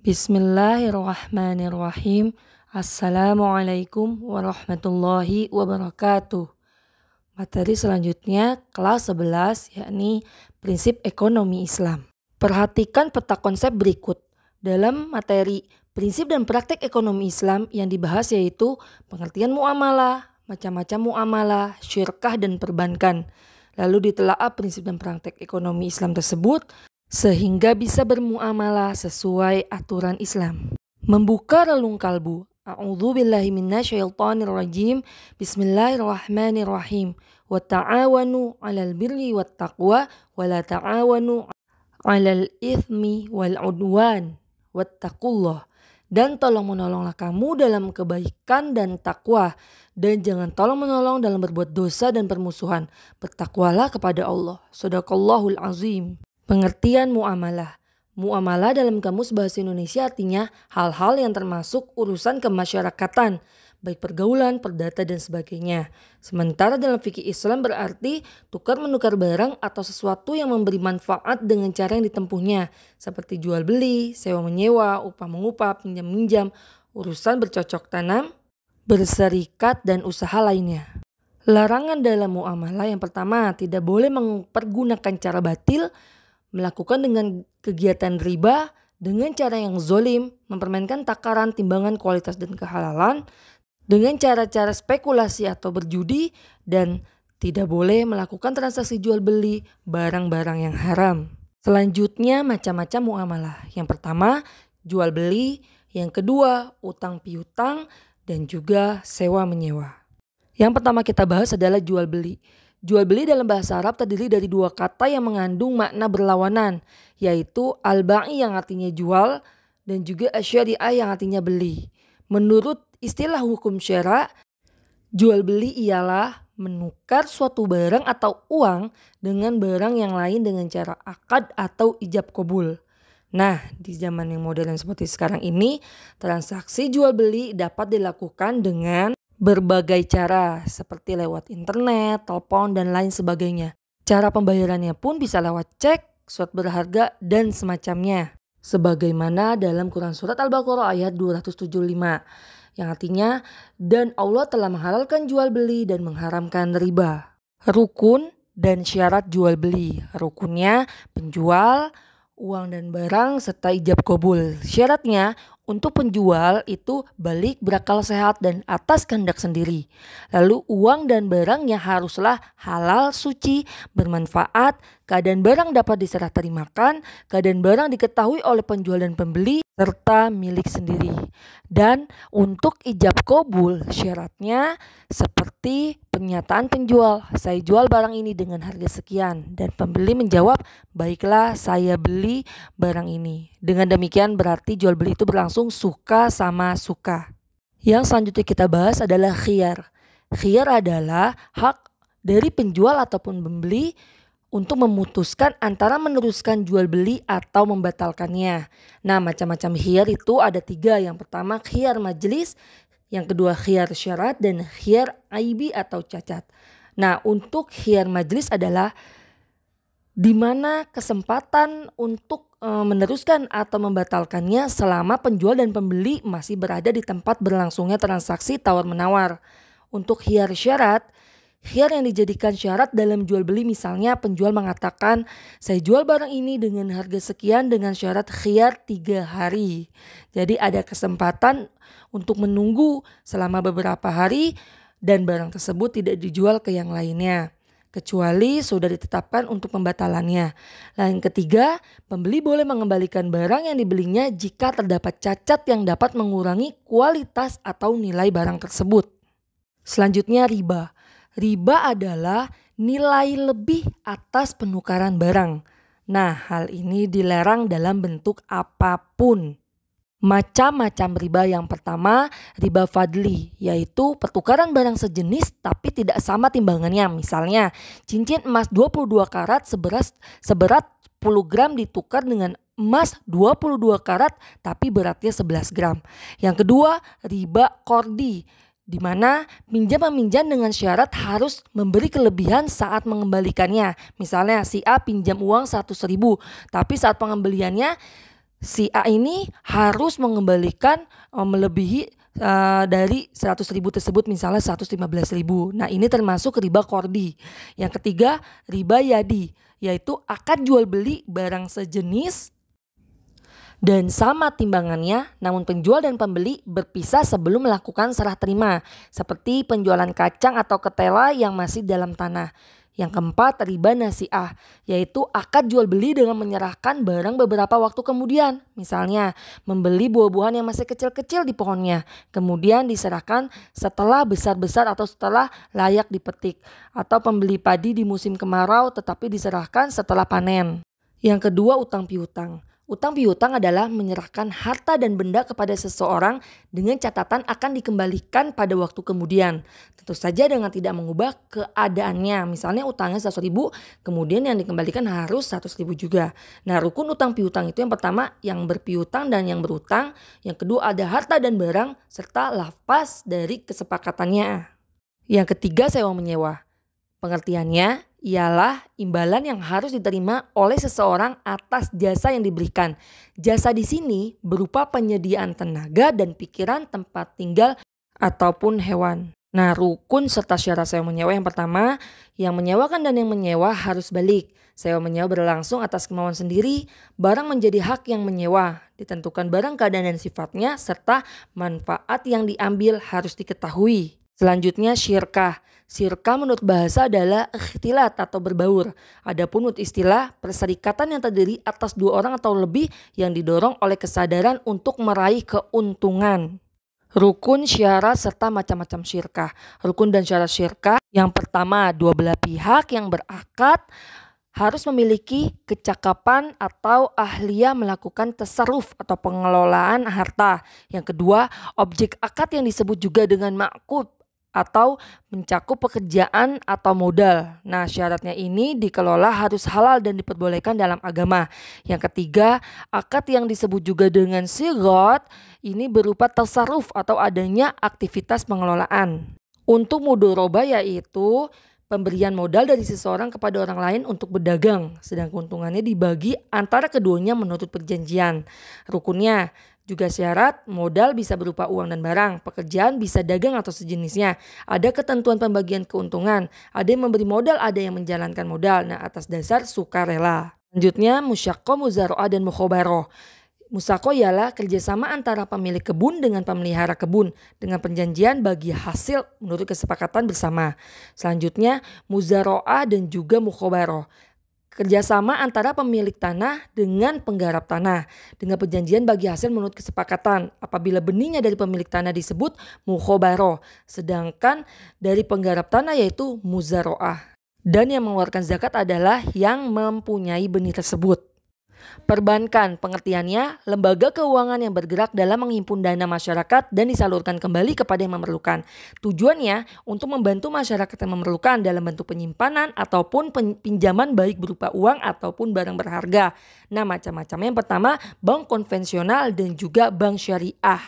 Bismillahirrahmanirrahim. Assalamualaikum warahmatullahi wabarakatuh. Materi selanjutnya kelas 11 yakni prinsip ekonomi Islam. Perhatikan peta konsep berikut. Dalam materi prinsip dan praktek ekonomi Islam yang dibahas yaitu pengertian muamalah, macam-macam muamalah, syirkah dan perbankan. Lalu ditelaah prinsip dan praktek ekonomi Islam tersebut sehingga bisa bermuamalah sesuai aturan Islam. Membuka relung kalbu. A'udzubillahi minasyaitonirrajim. Bismillahirrahmanirrahim. Wa ta'awanu 'alal birri wat taqwa wa la ta'awanu 'alal itsmi wal 'udwan wattaqullah. Dan tolong menolonglah kamu dalam kebaikan dan takwa, dan jangan tolong menolong dalam berbuat dosa dan permusuhan. Bertakwalah kepada Allah. Shadaqallahul azim. Pengertian muamalah. Muamalah dalam Kamus Bahasa Indonesia artinya hal-hal yang termasuk urusan kemasyarakatan, baik pergaulan, perdata dan sebagainya. Sementara dalam fikih Islam berarti tukar-menukar barang atau sesuatu yang memberi manfaat dengan cara yang ditempuhnya, seperti jual beli, sewa menyewa, upah mengupah, pinjam minjam, urusan bercocok tanam, berserikat dan usaha lainnya. Larangan dalam muamalah yang pertama, tidak boleh mempergunakan cara batil, melakukan dengan kegiatan riba dengan cara yang zolim, mempermainkan takaran, timbangan, kualitas dan kehalalan, dengan cara-cara spekulasi atau berjudi, dan tidak boleh melakukan transaksi jual beli barang-barang yang haram. Selanjutnya macam-macam muamalah. Yang pertama jual beli, yang kedua utang piutang, dan juga sewa menyewa. Yang pertama kita bahas adalah jual beli. Jual beli dalam bahasa Arab terdiri dari dua kata yang mengandung makna berlawanan, yaitu al-ba'i yang artinya jual dan juga asy-syari'ah yang artinya beli. Menurut istilah hukum syara, jual beli ialah menukar suatu barang atau uang dengan barang yang lain dengan cara akad atau ijab qabul. Nah, di zaman yang modern seperti sekarang ini, transaksi jual beli dapat dilakukan dengan berbagai cara seperti lewat internet, telepon, dan lain sebagainya. Cara pembayarannya pun bisa lewat cek, surat berharga, dan semacamnya. Sebagaimana dalam Quran Surat Al-Baqarah ayat 275 yang artinya, dan Allah telah menghalalkan jual beli dan mengharamkan riba. Rukun dan syarat jual beli. Rukunnya penjual, uang dan barang, serta ijab qabul. Syaratnya untuk penjual itu balik berakal sehat dan atas kehendak sendiri. Lalu uang dan barangnya haruslah halal, suci, bermanfaat, keadaan barang dapat diserah terimakan, keadaan barang diketahui oleh penjual dan pembeli, serta milik sendiri. Dan untuk ijab qabul syaratnya seperti pernyataan penjual, saya jual barang ini dengan harga sekian, dan pembeli menjawab, baiklah saya beli barang ini. Dengan demikian berarti jual beli itu berlangsung suka sama suka. Yang selanjutnya kita bahas adalah khiyar. Khiyar adalah hak dari penjual ataupun pembeli untuk memutuskan antara meneruskan jual beli atau membatalkannya. Nah, macam-macam khiyar itu ada 3. Yang pertama khiyar majelis, yang kedua khiyar syarat, dan khiyar aibi atau cacat. Nah, untuk khiyar majelis adalah di mana kesempatan untuk meneruskan atau membatalkannya selama penjual dan pembeli masih berada di tempat berlangsungnya transaksi tawar-menawar. Untuk khiyar syarat, khiyar yang dijadikan syarat dalam jual beli, misalnya penjual mengatakan saya jual barang ini dengan harga sekian dengan syarat khiyar 3 hari. Jadi ada kesempatan untuk menunggu selama beberapa hari dan barang tersebut tidak dijual ke yang lainnya, kecuali sudah ditetapkan untuk pembatalannya. Yang ketiga, pembeli boleh mengembalikan barang yang dibelinya jika terdapat cacat yang dapat mengurangi kualitas atau nilai barang tersebut. Selanjutnya riba. Riba adalah nilai lebih atas penukaran barang. Nah, hal ini dilarang dalam bentuk apapun. Macam-macam riba. Yang pertama, riba fadli, yaitu pertukaran barang sejenis tapi tidak sama timbangannya. Misalnya, cincin emas 22 karat seberat 10 gram ditukar dengan emas 22 karat tapi beratnya 11 gram. Yang kedua, riba kordi, di mana pinjam-meminjam dengan syarat harus memberi kelebihan saat mengembalikannya. Misalnya si A pinjam uang 100.000, tapi saat pengembaliannya Si A ini harus mengembalikan melebihi dari 100.000 tersebut, misalnya 115.000. Nah, ini termasuk riba kordi. Yang ketiga, riba yadi, yaitu akad jual beli barang sejenis dan sama timbangannya, namun penjual dan pembeli berpisah sebelum melakukan serah terima, seperti penjualan kacang atau ketela yang masih dalam tanah. Yang keempat, riba nasi'ah, yaitu akad jual beli dengan menyerahkan barang beberapa waktu kemudian. Misalnya, membeli buah-buahan yang masih kecil-kecil di pohonnya, kemudian diserahkan setelah besar-besar atau setelah layak dipetik. Atau pembeli padi di musim kemarau tetapi diserahkan setelah panen. Yang kedua, utang piutang. Utang piutang adalah menyerahkan harta dan benda kepada seseorang dengan catatan akan dikembalikan pada waktu kemudian. Tentu saja dengan tidak mengubah keadaannya. Misalnya utangnya 100.000, kemudian yang dikembalikan harus 100.000 juga. Nah, rukun utang piutang itu yang pertama yang berpiutang dan yang berutang. Yang kedua ada harta dan barang serta lafaz dari kesepakatannya. Yang ketiga, sewa menyewa. Pengertiannya ialah imbalan yang harus diterima oleh seseorang atas jasa yang diberikan. Jasa di sini berupa penyediaan tenaga dan pikiran, tempat tinggal ataupun hewan. Nah, rukun serta syarat sewa menyewa yang pertama, yang menyewakan dan yang menyewa harus balik. Sewa menyewa berlangsung atas kemauan sendiri, barang menjadi hak yang menyewa, ditentukan barang keadaan dan sifatnya, serta manfaat yang diambil harus diketahui. Selanjutnya syirkah. Syirkah menurut bahasa adalah ikhtilat atau berbaur. Adapun menurut istilah, perserikatan yang terdiri atas dua orang atau lebih yang didorong oleh kesadaran untuk meraih keuntungan. Rukun, syarat, serta macam-macam syirkah. Rukun dan syarat syirkah. Yang pertama, dua belah pihak yang berakad harus memiliki kecakapan atau ahliah melakukan tasarruf atau pengelolaan harta. Yang kedua, objek akad yang disebut juga dengan ma'qud atau mencakup pekerjaan atau modal. Nah, syaratnya ini dikelola harus halal dan diperbolehkan dalam agama. Yang ketiga, akad yang disebut juga dengan sigot ini berupa tasarruf atau adanya aktivitas pengelolaan. Untuk mudharabah yaitu pemberian modal dari seseorang kepada orang lain untuk berdagang, sedang keuntungannya dibagi antara keduanya menurut perjanjian. Rukunnya juga syarat modal bisa berupa uang dan barang, pekerjaan bisa dagang atau sejenisnya. Ada ketentuan pembagian keuntungan, ada yang memberi modal, ada yang menjalankan modal. Nah, atas dasar sukarela. Selanjutnya musyaqah, muzaro'ah, dan mukhobaroh. Musako ialah kerjasama antara pemilik kebun dengan pemelihara kebun dengan perjanjian bagi hasil menurut kesepakatan bersama. Selanjutnya muzaro'ah dan juga mukhobaroh. Kerjasama antara pemilik tanah dengan penggarap tanah dengan perjanjian bagi hasil menurut kesepakatan. Apabila benihnya dari pemilik tanah disebut mukhobaroh, sedangkan dari penggarap tanah yaitu muzaro'ah. Dan yang mengeluarkan zakat adalah yang mempunyai benih tersebut. Perbankan, pengertiannya lembaga keuangan yang bergerak dalam menghimpun dana masyarakat dan disalurkan kembali kepada yang memerlukan. Tujuannya untuk membantu masyarakat yang memerlukan dalam bentuk penyimpanan ataupun pinjaman baik berupa uang ataupun barang berharga. Nah, macam-macamnya yang pertama bank konvensional dan juga bank syariah.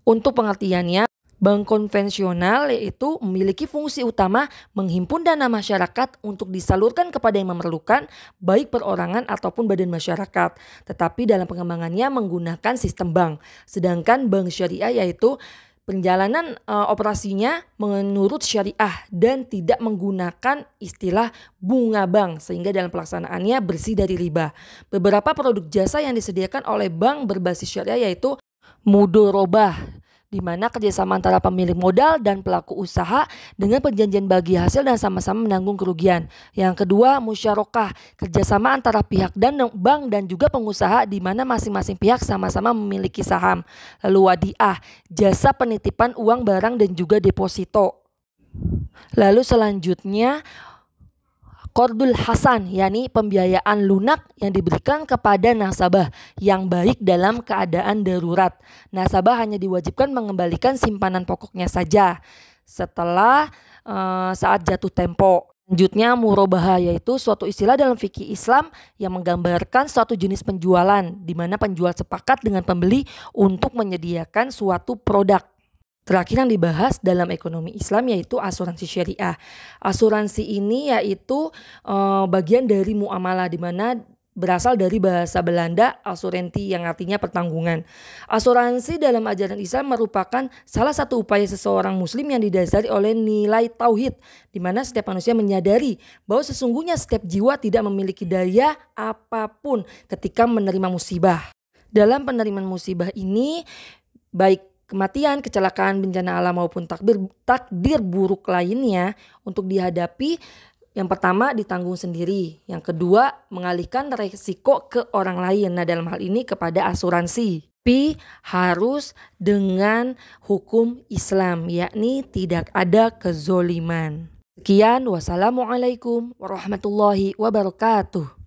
Untuk pengertiannya, bank konvensional yaitu memiliki fungsi utama menghimpun dana masyarakat untuk disalurkan kepada yang memerlukan baik perorangan ataupun badan masyarakat. Tetapi dalam pengembangannya menggunakan sistem bank. Sedangkan bank syariah yaitu perjalanan operasinya menurut syariah dan tidak menggunakan istilah bunga bank sehingga dalam pelaksanaannya bersih dari riba. Beberapa produk jasa yang disediakan oleh bank berbasis syariah yaitu mudharabah, di mana kerjasama antara pemilik modal dan pelaku usaha dengan perjanjian bagi hasil dan sama-sama menanggung kerugian. Yang kedua, musyarakah, kerjasama antara pihak dan bank dan juga pengusaha di mana masing-masing pihak sama-sama memiliki saham. Lalu wadiah, jasa penitipan uang barang dan juga deposito. Lalu selanjutnya qardul hasan, yakni pembiayaan lunak yang diberikan kepada nasabah yang baik dalam keadaan darurat. Nasabah hanya diwajibkan mengembalikan simpanan pokoknya saja setelah saat jatuh tempo. Selanjutnya murabahah, yaitu suatu istilah dalam fikih Islam yang menggambarkan suatu jenis penjualan di mana penjual sepakat dengan pembeli untuk menyediakan suatu produk. Terakhir yang dibahas dalam ekonomi Islam yaitu asuransi syariah. Asuransi ini yaitu bagian dari muamalah di mana berasal dari bahasa Belanda asuransi yang artinya pertanggungan. Asuransi dalam ajaran Islam merupakan salah satu upaya seseorang muslim yang didasari oleh nilai tauhid, di mana setiap manusia menyadari bahwa sesungguhnya setiap jiwa tidak memiliki daya apapun ketika menerima musibah. Dalam penerimaan musibah ini, baik kematian, kecelakaan, bencana alam maupun takdir buruk lainnya untuk dihadapi, yang pertama ditanggung sendiri, yang kedua mengalihkan resiko ke orang lain. Nah, dalam hal ini kepada asuransi. Tapi harus dengan hukum Islam, yakni tidak ada kezoliman. Sekian, wassalamualaikum warahmatullahi wabarakatuh.